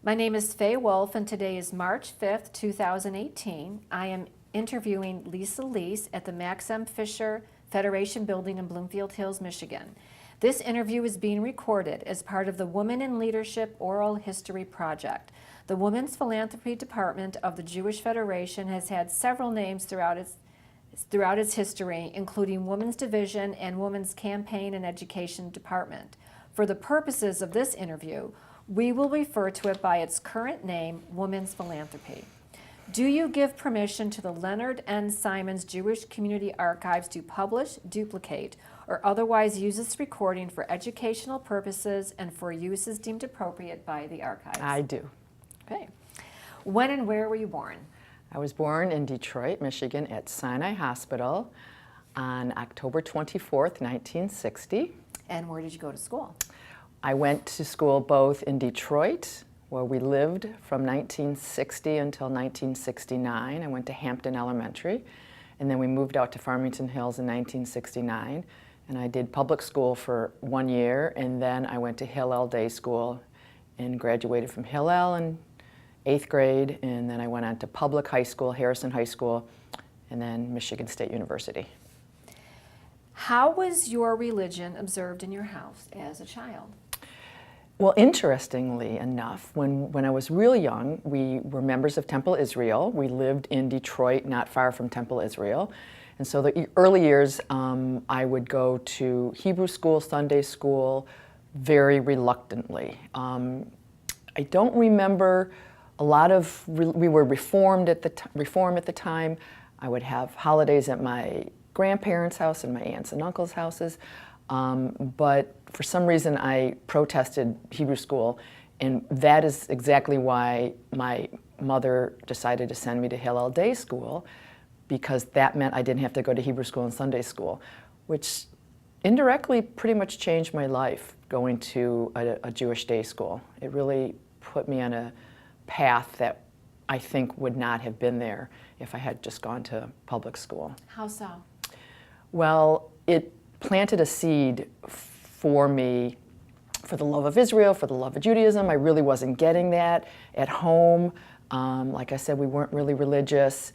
My name is Faye Wolf, and today is March 5th, 2018. I am interviewing Lisa Lis at the Max M. Fisher Federation Building in Bloomfield Hills, Michigan. This interview is being recorded as part of the Women in Leadership Oral History Project. The Women's Philanthropy Department of the Jewish Federation has had several names throughout its history, including Women's Division and Women's Campaign and Education Department. For the purposes of this interview, we will refer to it by its current name, Women's Philanthropy. Do you give permission to the Leonard N. Simons Jewish Community Archives to publish, duplicate, or otherwise use this recording for educational purposes and for uses deemed appropriate by the archives? I do. Okay. When and where were you born? I was born in Detroit, Michigan at Sinai Hospital on October 24th, 1960. And where did you go to school? I went to school both in Detroit, where we lived from 1960 until 1969. I went to Hampton Elementary, and then we moved out to Farmington Hills in 1969. And I did public school for 1 year, and then I went to Hillel Day School and graduated from Hillel in 8th grade, and then I went on to public high school, Harrison High School, and then Michigan State University. How was your religion observed in your house as a child? Well, interestingly enough, when I was real young, we were members of Temple Israel. We lived in Detroit, not far from Temple Israel. And so the early years, I would go to Hebrew school, Sunday school, very reluctantly. I don't remember a lot of, we were Reform at the time. I would have holidays at my grandparents' house and my aunts and uncles' houses. But for some reason I protested Hebrew school, and that is exactly why my mother decided to send me to Hillel Day School, because that meant I didn't have to go to Hebrew school and Sunday school, which indirectly pretty much changed my life, going to a Jewish day school. It really put me on a path that I think would not have been there if I had just gone to public school. How so? Well, it planted a seed for me for the love of Israel, for the love of Judaism. I really wasn't getting that at home. Like I said, we weren't really religious.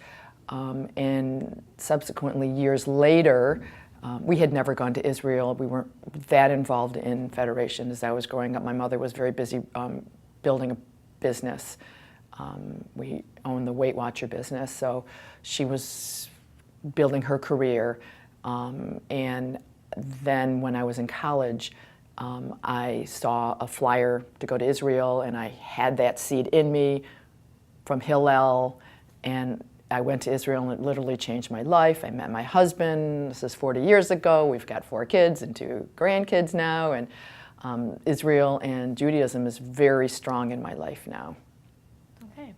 And subsequently, years later, we had never gone to Israel. We weren't that involved in Federation as I was growing up. My mother was very busy building a business. We owned the Weight Watcher business, so she was building her career. And then when I was in college, I saw a flyer to go to Israel, and I had that seed in me from Hillel, and I went to Israel, and it literally changed my life. I met my husband. This is 40 years ago. We've got 4 kids and 2 grandkids now, and Israel and Judaism is very strong in my life now. Okay.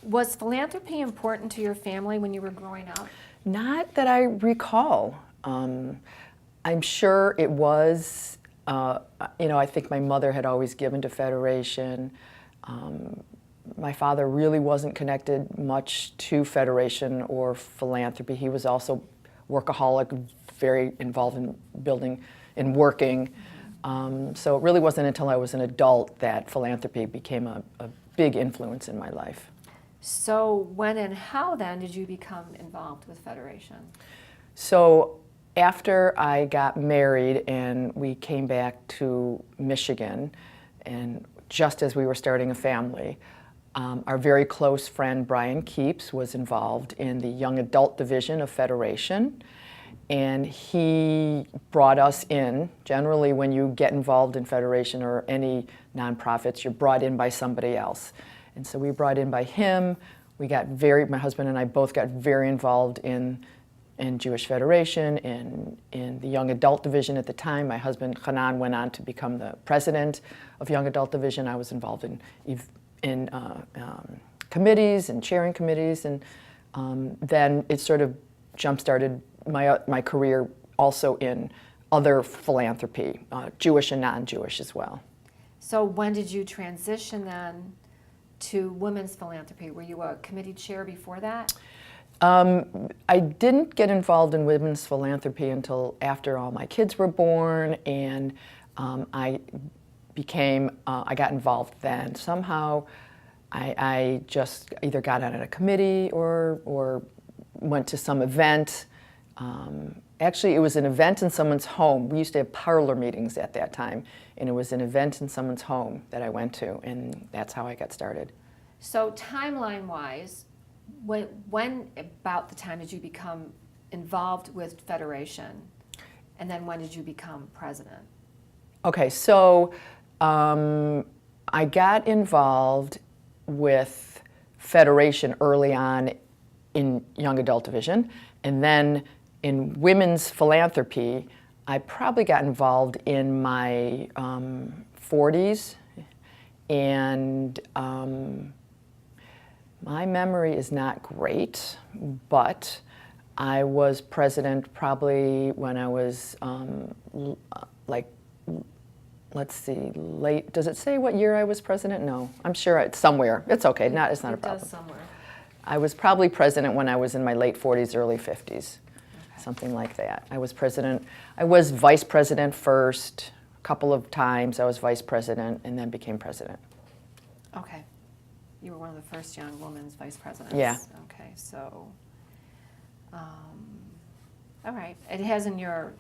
Was philanthropy important to your family when you were growing up? Not that I recall. I'm sure it was. I think my mother had always given to Federation. My father really wasn't connected much to Federation or philanthropy. He was also workaholic, very involved in building and working. So it really wasn't until I was an adult that philanthropy became a big influence in my life. So when and how then did you become involved with Federation? So after I got married and we came back to Michigan, and just as we were starting a family, our very close friend Brian Keeps was involved in the young adult division of Federation, and he brought us in. Generally, when you get involved in Federation or any nonprofits, you're brought in by somebody else. And so we brought in by him. My husband and I both got very involved in Jewish Federation, in the Young Adult Division at the time. My husband, Hannan, went on to become the president of Young Adult Division. I was involved in committees and chairing committees, and then it sort of jump-started my career also in other philanthropy, Jewish and non-Jewish as well. So when did you transition then to women's philanthropy? Were you a committee chair before that? I didn't get involved in women's philanthropy until after all my kids were born, and I I got involved then. Somehow I just either got on a committee or went to some event. Actually, it was an event in someone's home. We used to have parlor meetings at that time, and it was an event in someone's home that I went to, and that's how I got started. So timeline-wise, when about the time did you become involved with Federation, and then when did you become president? Okay, so I got involved with Federation early on in Young Adult Division, and then in Women's Philanthropy, I probably got involved in my 40s, and my memory is not great, but I was president probably when I was let's see, late. Does it say what year I was president? No, I'm sure it's somewhere. It's okay. It's not a problem. It does somewhere. I was probably president when I was in my late 40s, early 50s, something like that. I was president. I was vice president first. A couple of times I was vice president, and then became president. Okay. You were one of the first young women's vice presidents. Yeah. Okay, so, all right. It has in your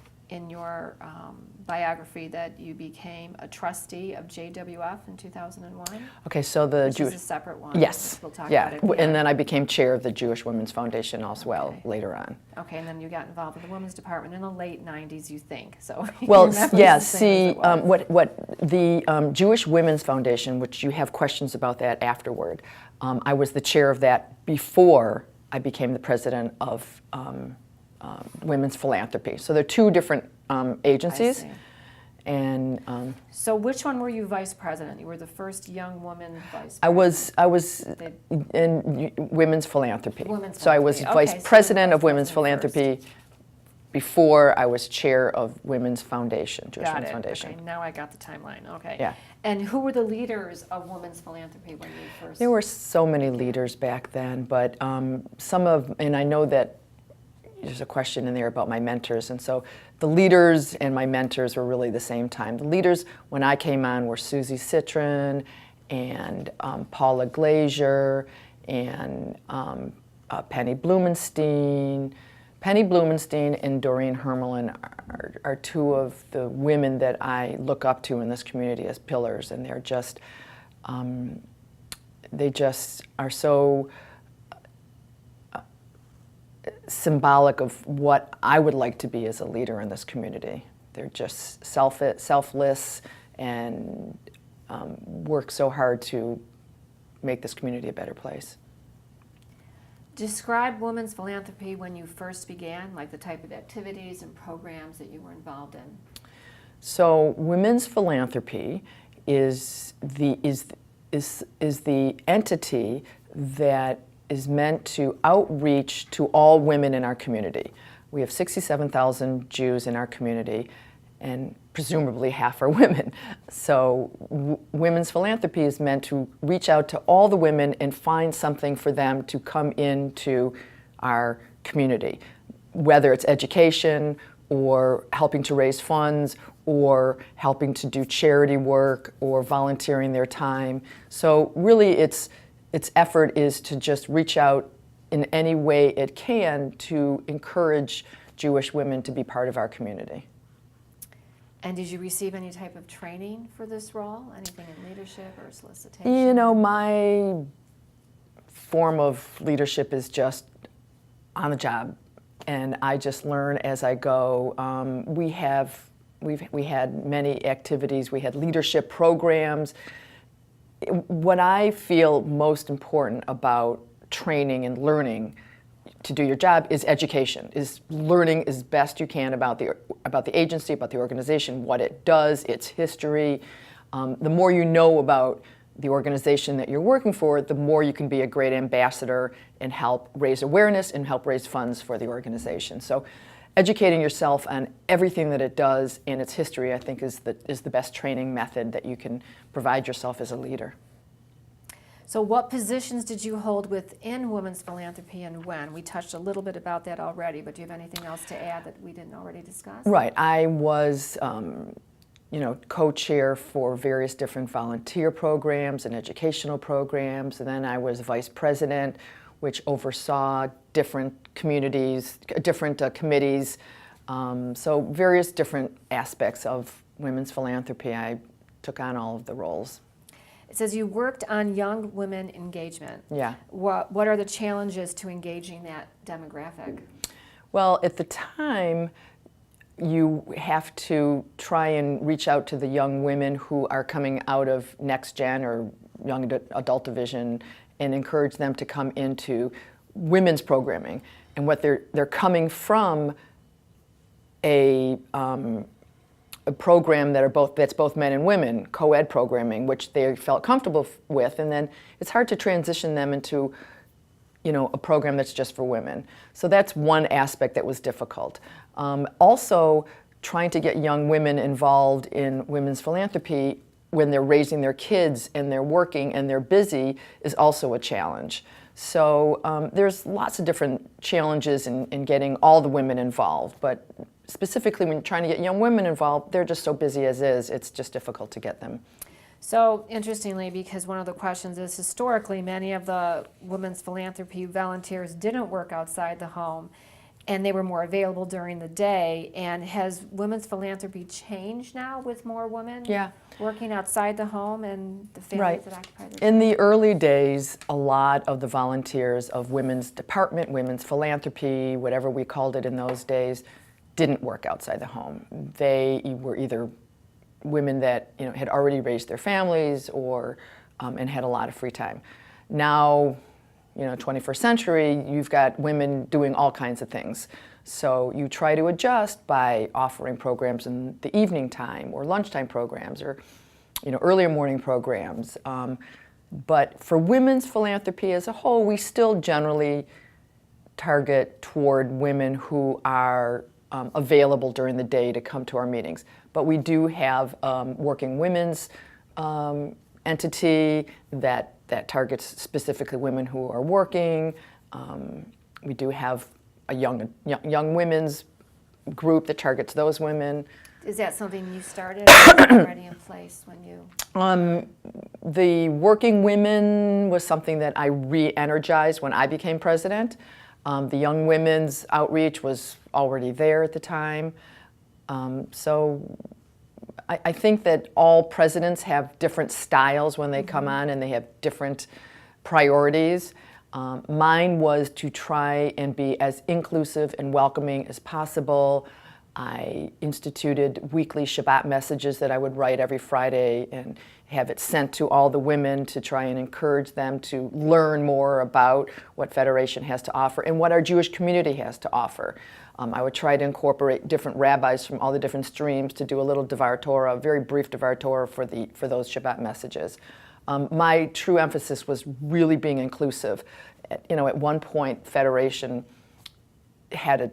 biography that you became a trustee of JWF in 2001. Okay, so the Which is a separate one. Yes. We'll talk yeah. about it. Yeah. And then I became chair of the Jewish Women's Foundation as well Okay. later on. Okay, and then you got involved with the women's department in the late 90s, you think. So Well, your memory's yeah, the same see, as it was. what the Jewish Women's Foundation, which you have questions about that afterward, I was the chair of that before I became the president of Women's Philanthropy. So they're two different agencies. I see. And So which one were you vice president? You were the first young woman vice president. I was in Women's Philanthropy. Women's So I was Philanthropy. vice Okay, so president you were of Women's president first. Philanthropy before I was chair of Women's Foundation, Jewish Got Women's it. Foundation. Okay, now I got the timeline. Okay. Yeah. And who were the leaders of women's philanthropy when you first? There were so many leaders back then, but and I know that there's a question in there about my mentors, and so the leaders and my mentors were really the same time. The leaders when I came on were Susie Citron and Paula Glazier and Penny Blumenstein. Penny Blumenstein and Doreen Hermelin are two of the women that I look up to in this community as pillars, and they just are so symbolic of what I would like to be as a leader in this community. They're just selfless and work so hard to make this community a better place. Describe women's philanthropy when you first began, like the type of activities and programs that you were involved in. So, women's philanthropy is the entity that is meant to outreach to all women in our community. We have 67,000 Jews in our community, and presumably half are women. So women's philanthropy is meant to reach out to all the women and find something for them to come into our community, whether it's education or helping to raise funds or helping to do charity work or volunteering their time. So really its effort is to just reach out in any way it can to encourage Jewish women to be part of our community. And did you receive any type of training for this role? Anything in leadership or solicitation? You know, my form of leadership is just on the job, and I just learn as I go. We had many activities. We had leadership programs. What I feel most important about training and learning to do your job is education, is learning as best you can about the agency, about the organization, what it does, its history. The more you know about the organization that you're working for, the more you can be a great ambassador and help raise awareness and help raise funds for the organization. So educating yourself on everything that it does and its history, I think, is the best training method that you can provide yourself as a leader. So what positions did you hold within women's philanthropy and when? We touched a little bit about that already, but do you have anything else to add that we didn't already discuss? Right. I was co-chair for various different volunteer programs and educational programs. And then I was vice president, which oversaw different communities, different committees. So various different aspects of women's philanthropy. I took on all of the roles. It says you worked on young women engagement. Yeah. What are the challenges to engaging that demographic? Well, at the time, you have to try and reach out to the young women who are coming out of Next Gen or Young Adult Division and encourage them to come into women's programming. And what they're coming from a program that's both men and women, co-ed programming, which they felt comfortable with, and then it's hard to transition them into a program that's just for women. So that's one aspect that was difficult. Also, trying to get young women involved in women's philanthropy when they're raising their kids and they're working and they're busy is also a challenge. So there's lots of different challenges in getting all the women involved, but specifically when you're trying to get young women involved, they're just so busy as is, it's just difficult to get them. So interestingly, because one of the questions is historically many of the women's philanthropy volunteers didn't work outside the home and they were more available during the day. And has women's philanthropy changed now with more women working outside the home and the families that occupy their In the early days, a lot of the volunteers of women's department, women's philanthropy, whatever we called it in those days, didn't work outside the home. They were either women that had already raised their families or and had a lot of free time. Now, 21st century, you've got women doing all kinds of things. So you try to adjust by offering programs in the evening time or lunchtime programs or earlier morning programs. But for women's philanthropy as a whole, we still generally target toward women who are available during the day to come to our meetings. But we do have working women's entity that targets specifically women who are working. We do have a young women's group that targets those women. Is that something you started or was it already in place when you? The working women was something that I re-energized when I became president. The young women's outreach was already there at the time. So I think that all presidents have different styles when they come on and they have different priorities. Mine was to try and be as inclusive and welcoming as possible. I instituted weekly Shabbat messages that I would write every Friday and have it sent to all the women to try and encourage them to learn more about what Federation has to offer and what our Jewish community has to offer. I would try to incorporate different rabbis from all the different streams to do a little Devar Torah, a very brief Devar Torah for those Shabbat messages. My true emphasis was really being inclusive. At one point, Federation had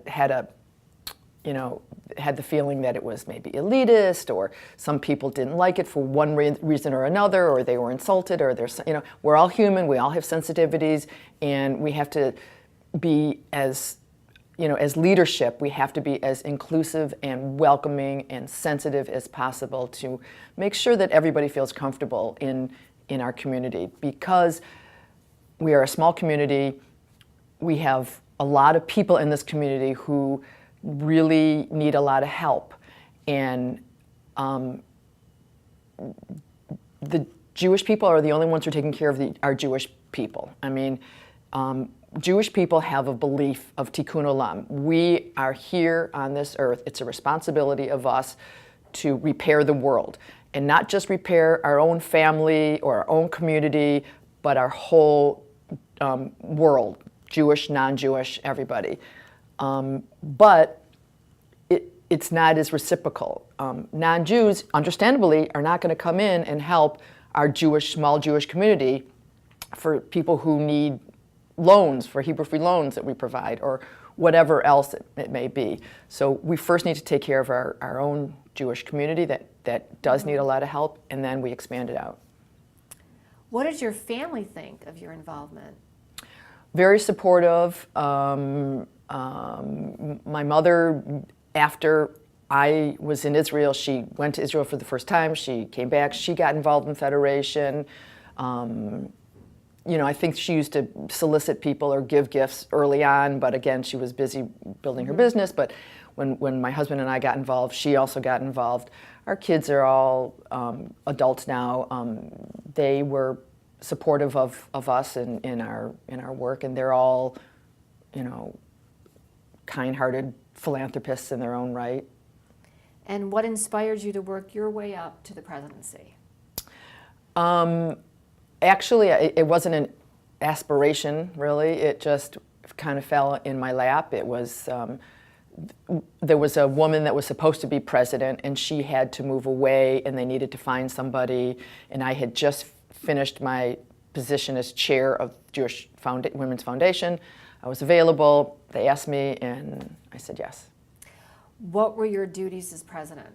the feeling that it was maybe elitist, or some people didn't like it for one reason or another, or they were insulted, or we're all human, we all have sensitivities, and we have to be as leadership, we have to be as inclusive and welcoming and sensitive as possible to make sure that everybody feels comfortable in our community. Because we are a small community, we have a lot of people in this community who really need a lot of help. And the Jewish people are the only ones who are taking care of our Jewish people. I mean, Jewish people have a belief of tikkun olam. We are here on this earth. It's a responsibility of us to repair the world. And not just repair our own family or our own community, but our whole world, Jewish, non-Jewish, everybody. But it's not as reciprocal. Non-Jews, understandably, are not going to come in and help our small Jewish community for people who need loans, for Hebrew free loans that we provide, or whatever else it may be. So we first need to take care of our own Jewish community that does need a lot of help, and then we expand it out. What does your family think of your involvement? Very supportive. My mother, after I was in Israel. She went to Israel for the first time. She came back. She got involved in Federation. You know, I think she used to solicit people or give gifts early on, but again, she was busy building her business. But when my husband and I got involved, she also got involved. Our kids are all adults now. They were supportive of us in our work, and they're all, you know, kind-hearted philanthropists in their own right. And what inspired you to work your way up to the presidency? Actually, it wasn't an aspiration, really. It just kind of fell in my lap. It was, there was a woman that was supposed to be president, and she had to move away, and they needed to find somebody. And I had just finished my position as chair of Jewish Women's Foundation. I was available. They asked me, and I said yes. What were your duties as president?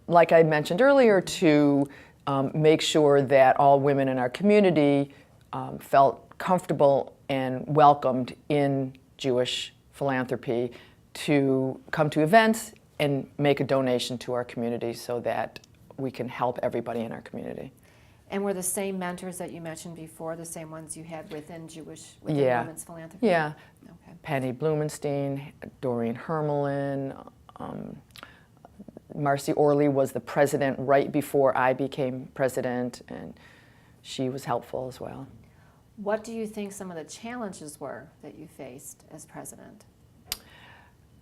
Like I mentioned earlier, to make sure that all women in our community felt comfortable and welcomed in Jewish philanthropy, to come to events and make a donation to our community so that we can help everybody in our community. And were the same mentors that you mentioned before the same ones you had within Yeah. Women's Philanthropy? Yeah. Okay. Penny Blumenstein, Doreen Hermelin, Marcy Orley was the president right before I became president, and she was helpful as well. What do you think some of the challenges were that you faced as president?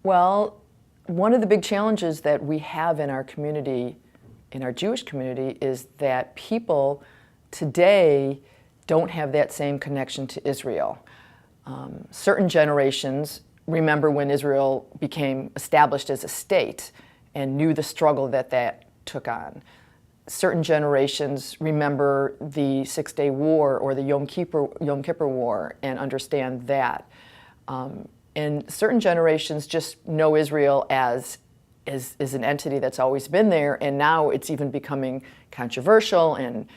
Well, one of the big challenges that we have in our community, in our Jewish community, is that people today don't have that same connection to Israel. Certain generations remember when Israel became established as a state and knew the struggle that that took on. Certain generations remember the Six-Day War or the Yom Kippur War and understand that. And certain generations just know Israel as an entity that's always been there, and now it's even becoming controversial, and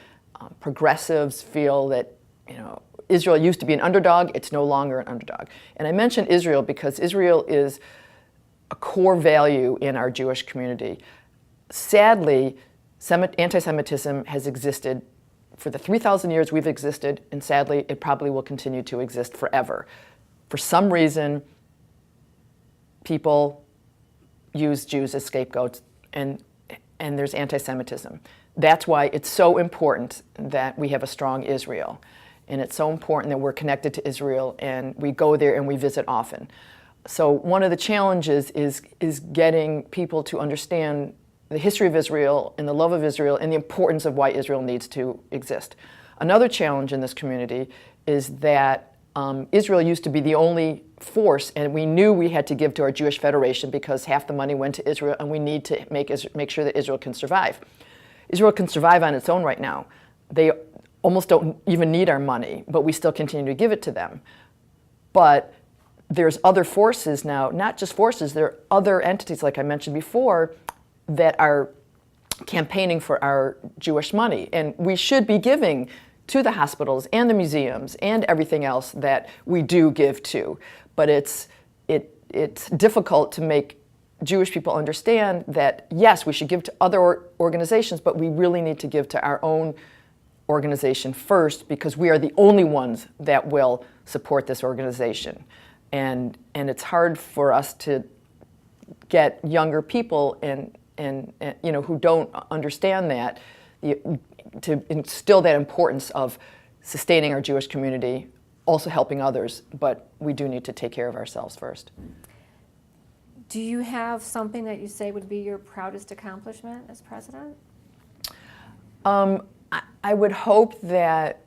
progressives feel that, you know, Israel used to be an underdog, it's no longer an underdog. And I mention Israel because Israel is a core value in our Jewish community. Sadly, anti-Semitism has existed for the 3,000 years we've existed, and sadly, it probably will continue to exist forever. For some reason, people use Jews as scapegoats, and there's anti-Semitism. That's why it's so important that we have a strong Israel. And it's so important that we're connected to Israel, and we go there and we visit often. So one of the challenges is getting people to understand the history of Israel and the love of Israel and the importance of why Israel needs to exist. Another challenge in this community is that Israel used to be the only force, and we knew we had to give to our Jewish Federation because half the money went to Israel, and we need to make sure that Israel can survive. Israel can survive on its own right now. They almost don't even need our money, but we still continue to give it to them. But there's other forces now, not just forces, there are other entities, like I mentioned before, that are campaigning for our Jewish money. And we should be giving to the hospitals and the museums and everything else that we do give to. But it's difficult to make Jewish people understand that, yes, we should give to other organizations, but we really need to give to our own organization first, because we are the only ones that will support this organization. And it's hard for us to get younger people and you know, who don't understand that, to instill that importance of sustaining our Jewish community, also helping others, but we do need to take care of ourselves first. Do you have something that you say would be your proudest accomplishment as president? I would hope that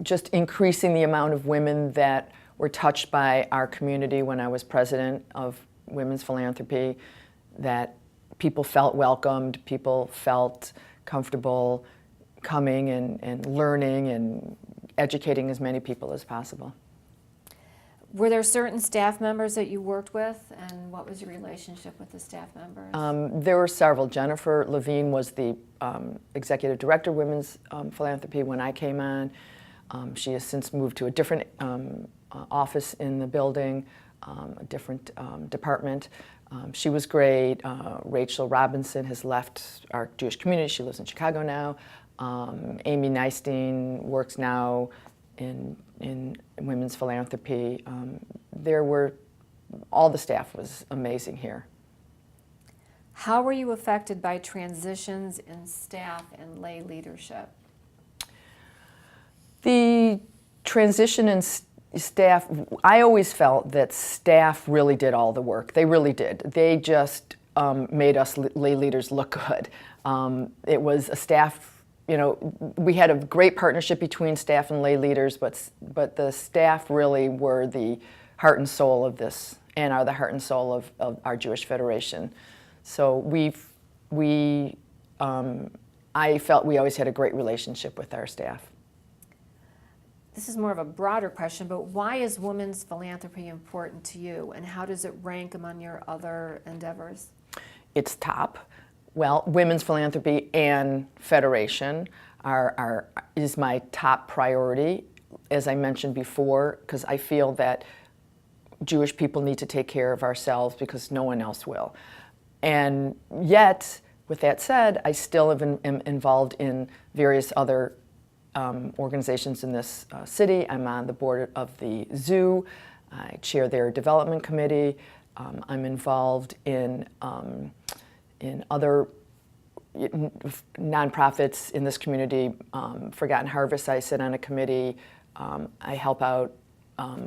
just increasing the amount of women that were touched by our community when I was president of Women's Philanthropy, that people felt welcomed, people felt comfortable coming and learning and educating as many people as possible. Were there certain staff members that you worked with, and what was your relationship with the staff members? There were several. Jennifer Levine was the executive director of Women's Philanthropy when I came on. She has since moved to a different office in the building, a different department. She was great. Rachel Robinson has left our Jewish community. She lives in Chicago now. Amy Nystein works now in women's philanthropy. All the staff was amazing here. How were you affected by transitions in staff and lay leadership? The transition in staff, I always felt that staff really did all the work. They really did. They just made us lay leaders look good. It was a staff, we had a great partnership between staff and lay leaders, but the staff really were the heart and soul of this, and are the heart and soul of our Jewish Federation. So I felt we always had a great relationship with our staff. This is more of a broader question, but why is women's philanthropy important to you, and how does it rank among your other endeavors? It's top. Well, women's philanthropy and Federation is my top priority, as I mentioned before, because I feel that Jewish people need to take care of ourselves because no one else will. And yet, with that said, I still am involved in various other organizations in this city. I'm on the board of the zoo. I chair their development committee. I'm involved in other nonprofits in this community. Forgotten Harvest, I sit on a committee. I help out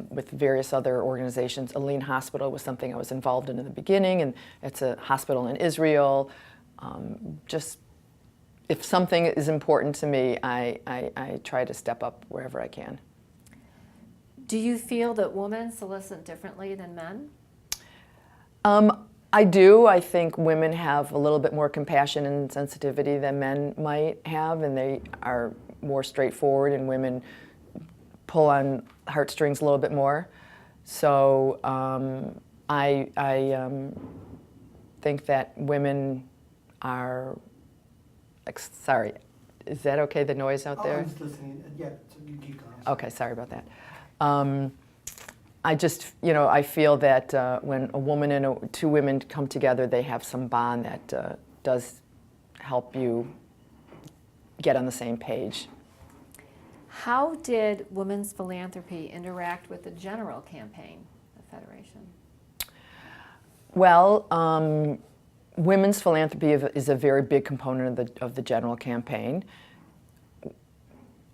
with various other organizations. Aline Hospital was something I was involved in the beginning, and it's a hospital in Israel. Just if something is important to me, I try to step up wherever I can. Do you feel that women solicit differently than men? I do. I think women have a little bit more compassion and sensitivity than men might have, and they are more straightforward, and women pull on heartstrings a little bit more. So I think that women are, sorry, is that okay, the noise out there? I was listening. Yeah, so you keep going. Okay, sorry about that. I just, I feel that when a woman and two women come together, they have some bond that does help you get on the same page. How did women's philanthropy interact with the general campaign of Federation? Well, women's philanthropy is a very big component of the general campaign.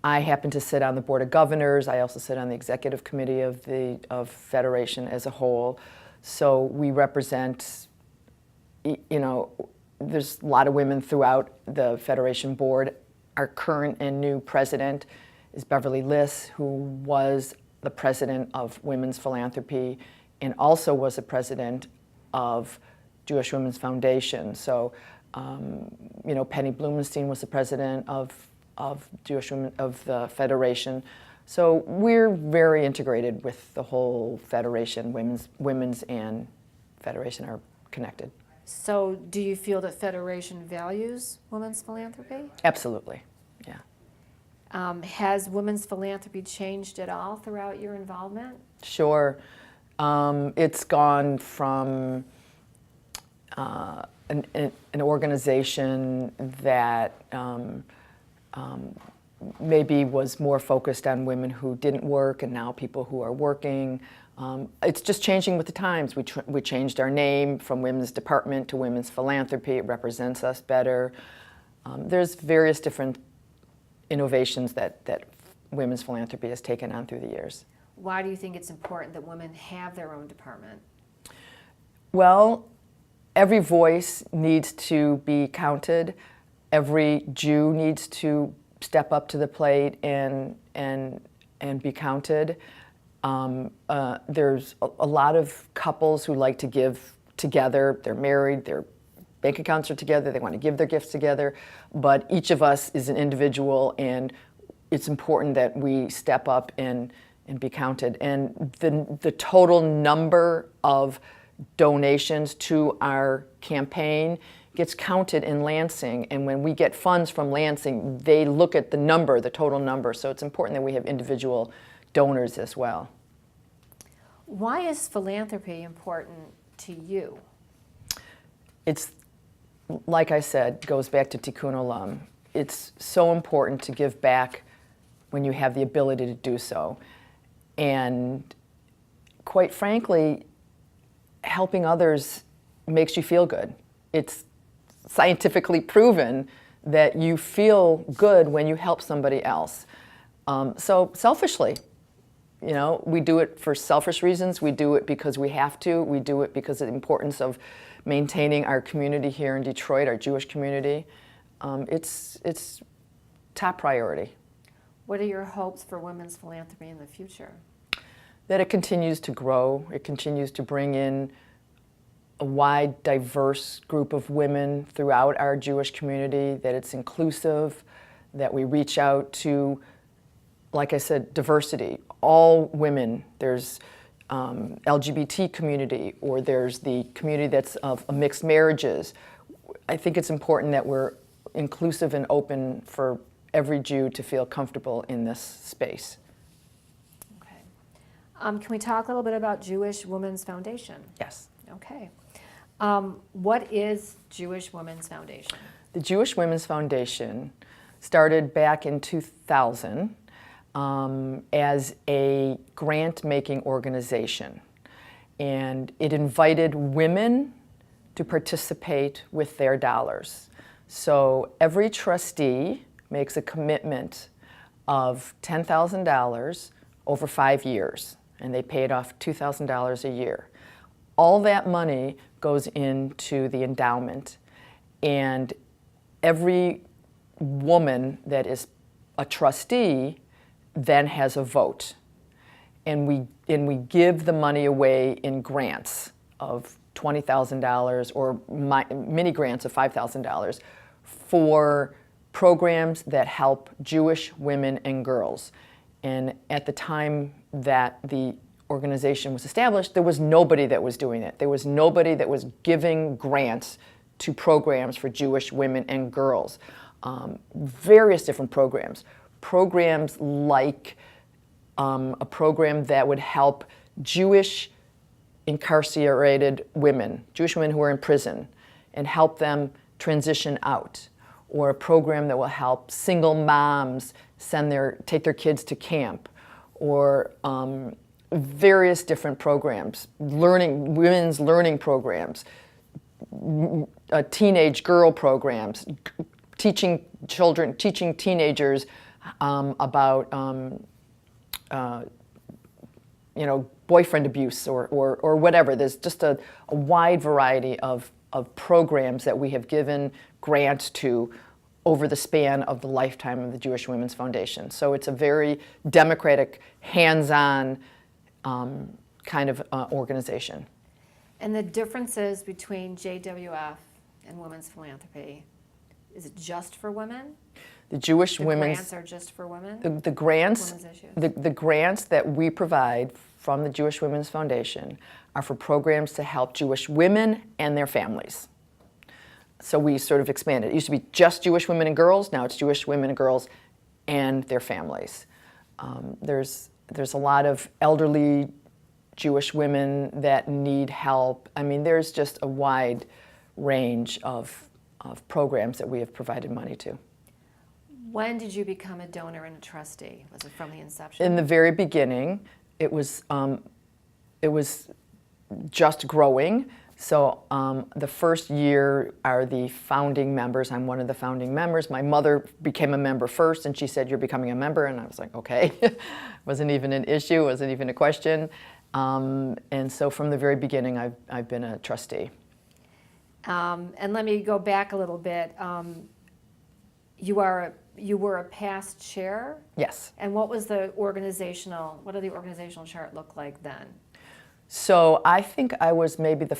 I happen to sit on the Board of Governors. I also sit on the executive committee of Federation as a whole. So we represent, there's a lot of women throughout the Federation board. Our current and new president is Beverly Lis, who was the president of Women's Philanthropy and also was the president of Jewish Women's Foundation. So, Penny Blumenstein was the president of Jewish Women of the Federation. So we're very integrated with the whole Federation. Women's and Federation are connected. So do you feel that Federation values women's philanthropy? Absolutely, yeah. Has women's philanthropy changed at all throughout your involvement? Sure. It's gone from an organization that maybe was more focused on women who didn't work, and now people who are working. It's just changing with the times. We changed our name from Women's Department to Women's Philanthropy. It represents us better. There's various different innovations that women's philanthropy has taken on through the years. Why do you think it's important that women have their own department? Well, every voice needs to be counted. Every Jew needs to step up to the plate and be counted. There's a lot of couples who like to give together. They're married, their bank accounts are together, they want to give their gifts together, but each of us is an individual, and it's important that we step up and be counted. And the total number of donations to our campaign gets counted in Lansing, and when we get funds from Lansing, they look at the number, the total number, so it's important that we have individual donors as well. Why is philanthropy important to you? it's, like I said, goes back to tikkun olam. It's so important to give back when you have the ability to do so. And quite frankly, helping others makes you feel good. It's scientifically proven that you feel good when you help somebody else. So selfishly, you know, we do it for selfish reasons. We do it because we have to. We do it because of the importance of maintaining our community here in Detroit, our Jewish community. It's top priority. What are your hopes for women's philanthropy in the future? That it continues to grow. It continues to bring in a wide, diverse group of women throughout our Jewish community, that it's inclusive, that we reach out to, like I said, diversity, all women. There's LGBT community, or there's the community that's of mixed marriages. I think it's important that we're inclusive and open for every Jew to feel comfortable in this space. Okay. Can we talk a little bit about Jewish Women's Foundation? Yes. Okay. What is Jewish Women's Foundation? The Jewish Women's Foundation started back in 2000 as a grant-making organization. And it invited women to participate with their dollars. So every trustee makes a commitment of $10,000 over 5 years, and they pay it off $2,000 a year. All that money goes into the endowment, and every woman that is a trustee then has a vote. And we give the money away in grants of $20,000 or mini grants of $5,000 for programs that help Jewish women and girls. And at the time that the organization was established, there was nobody that was doing it. There was nobody that was giving grants to programs for Jewish women and girls. Various different programs. Programs like a program that would help Jewish incarcerated women, Jewish women who are in prison, and help them transition out. Or a program that will help single moms take their kids to camp. Or various different programs, women's learning programs, teenage girl programs, teaching teenagers about boyfriend abuse or whatever. There's just a wide variety of programs that we have given grants to over the span of the lifetime of the Jewish Women's Foundation. So it's a very democratic, hands-on kind of organization. And the differences between JWF and Women's Philanthropy, is it just for women? The Jewish The Women's grants are just for women? the grants, Women's issues. the grants that we provide from the Jewish Women's Foundation are for programs to help Jewish women and their families. So we sort of expanded. It used to be just Jewish women and girls. Now it's Jewish women and girls and their families. There's a lot of elderly Jewish women that need help. I mean, there's just a wide range of programs that we have provided money to. When did you become a donor and a trustee? Was it from the inception? In the very beginning, it was just growing. So the first year are the founding members. I'm one of the founding members. My mother became a member first, and she said, "You're becoming a member," and I was like, "Okay." Wasn't even an issue, wasn't even a question. And so from the very beginning, I've been a trustee. And let me go back a little bit. You were a past chair? Yes. And what did the organizational chart look like then? So I think I was maybe the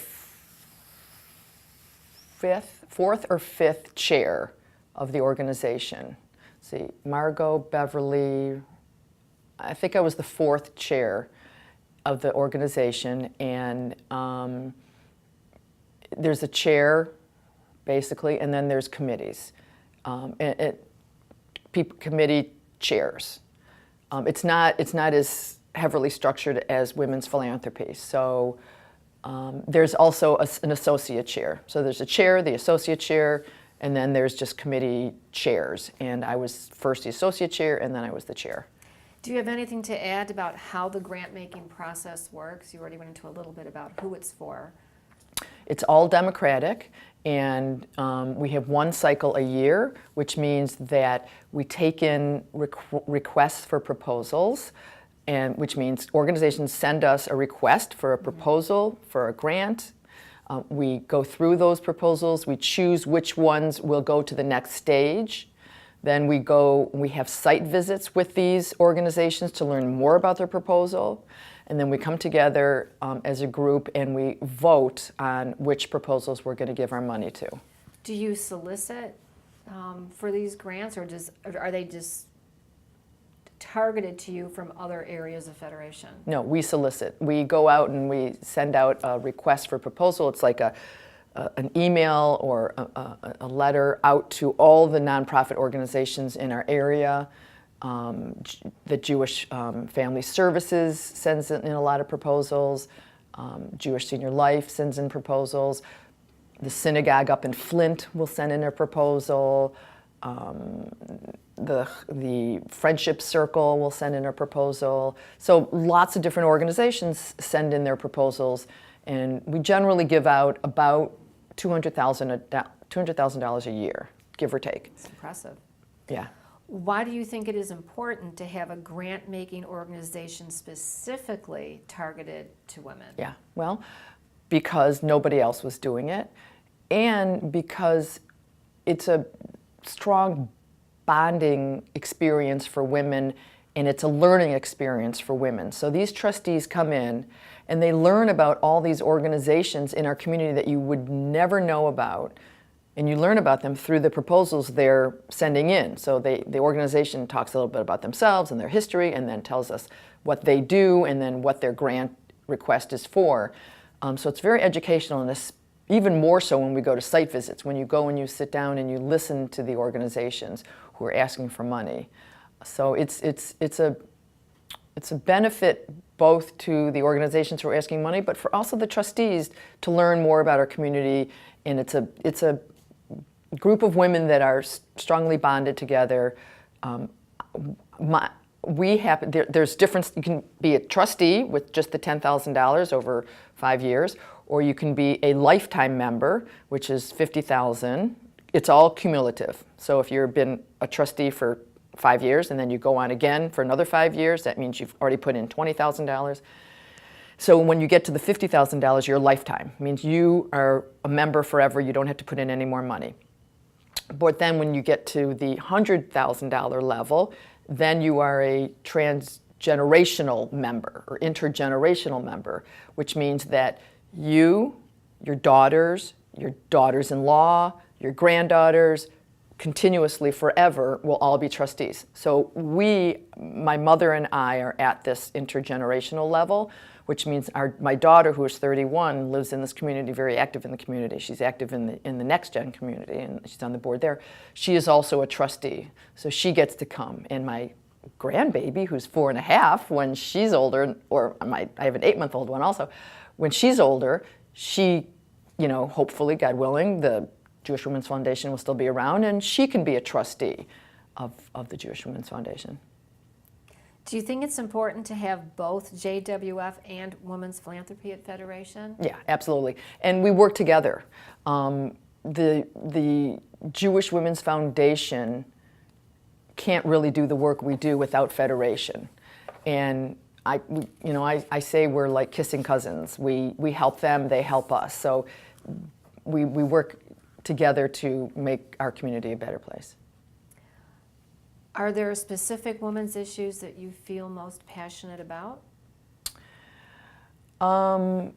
fourth or fifth chair of the organization. Let's see, Margot, Beverly, I think I was the fourth chair of the organization, and there's a chair, basically, and then there's committees. Committee chairs. It's not as heavily structured as women's philanthropy. So There's also an associate chair. So there's a chair, the associate chair, and then there's just committee chairs. And I was first the associate chair, and then I was the chair. Do you have anything to add about how the grant-making process works? You already went into a little bit about who it's for. It's all democratic, and we have one cycle a year, which means that we take in requests for proposals, and which means organizations send us a request for a proposal for a grant. We go through those proposals, we choose which ones will go to the next stage. Then we have site visits with these organizations to learn more about their proposal. And then we come together as a group and we vote on which proposals we're going to give our money to. Do you solicit for these grants, or are they just targeted to you from other areas of Federation? No, we solicit. We go out and we send out a request for proposal. It's like an email or a letter out to all the nonprofit organizations in our area. The Jewish Family Services sends in a lot of proposals. Jewish Senior Life sends in proposals. The synagogue up in Flint will send in a proposal. The Friendship Circle will send in a proposal. So lots of different organizations send in their proposals, and we generally give out about $200,000 a year, give or take. It's impressive. Yeah. Why do you think it is important to have a grant-making organization specifically targeted to women? Yeah, well, because nobody else was doing it, and because it's a strong bonding experience for women, and it's a learning experience for women. So these trustees come in and they learn about all these organizations in our community that you would never know about, and you learn about them through the proposals they're sending in. So the organization talks a little bit about themselves and their history, and then tells us what they do and then what their grant request is for. So it's very educational, and this even more so when we go to site visits, when you go and you sit down and you listen to the organizations who are asking for money. So it's a benefit both to the organizations who are asking money, but for also the trustees to learn more about our community. And it's a group of women that are strongly bonded together. There's difference. You can be a trustee with just the $10,000 over 5 years, or you can be a lifetime member, which is $50,000. It's all cumulative. So if you've been a trustee for 5 years and then you go on again for another 5 years, that means you've already put in $20,000. So when you get to the $50,000, you're a lifetime. It means you are a member forever. You don't have to put in any more money. But then when you get to the $100,000 level, then you are a transgenerational member or intergenerational member, which means that you, your daughters-in-law, your granddaughters, continuously forever will all be trustees. So my mother and I are at this intergenerational level, which means my daughter, who is 31, lives in this community, very active in the community. She's active in the Next Gen community, and she's on the board there. She is also a trustee, so she gets to come. And my grandbaby, who's 4.5, when she's older, or I have an 8-month-old one also, when she's older, she, hopefully, God willing, the Jewish Women's Foundation will still be around, and she can be a trustee of the Jewish Women's Foundation. Do you think it's important to have both JWF and Women's Philanthropy at Federation? Yeah, absolutely. And we work together. The Jewish Women's Foundation can't really do the work we do without Federation. And I say we're like kissing cousins. We help them, they help us. So we work together to make our community a better place. Are there specific women's issues that you feel most passionate about? Wow,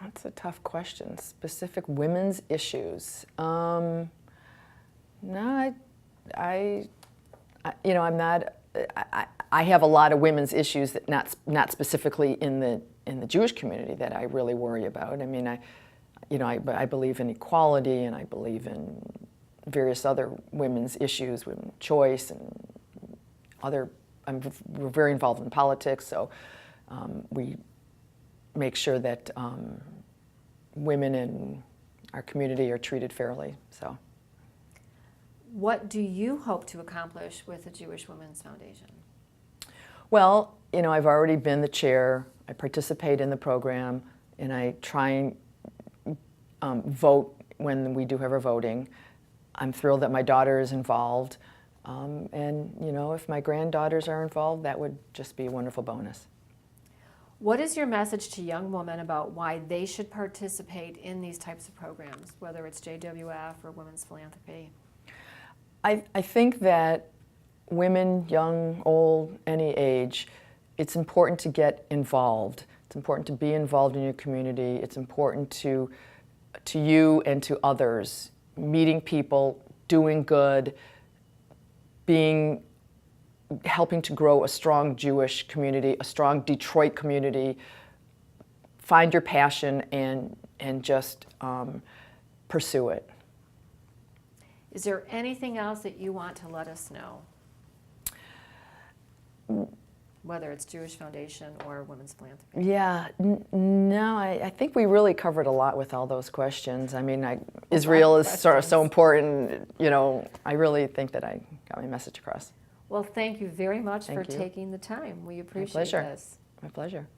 that's a tough question. Specific women's issues. No, I'm not. I have a lot of women's issues that not specifically in the Jewish community that I really worry about. I mean, I believe in equality, and I believe in various other women's issues, women's choice, and we're very involved in politics, so we make sure that women in our community are treated fairly. So, What do you hope to accomplish with the Jewish Women's Foundation? well, you know, I've already been the chair. I participate in the program, and I try and vote when we do have our voting. I'm thrilled that my daughter is involved, and you know, if my granddaughters are involved, that would just be a wonderful bonus. What is your message to young women about why they should participate in these types of programs, whether it's JWF or Women's Philanthropy? I think that women, young, old, any age, it's important to get involved. It's important to be involved in your community. It's important to you and to others, meeting people, doing good, helping to grow a strong Jewish community, a strong Detroit community. Find your passion and just pursue it. Is there anything else that you want to let us know? Whether it's Jewish Foundation or Women's Philanthropy? Yeah, no, I think we really covered a lot with all those questions. I mean, Israel is sort of so important, you know, I really think that I got my message across. Well, thank you very much for Thank you. taking the time. We appreciate pleasure. this. My pleasure.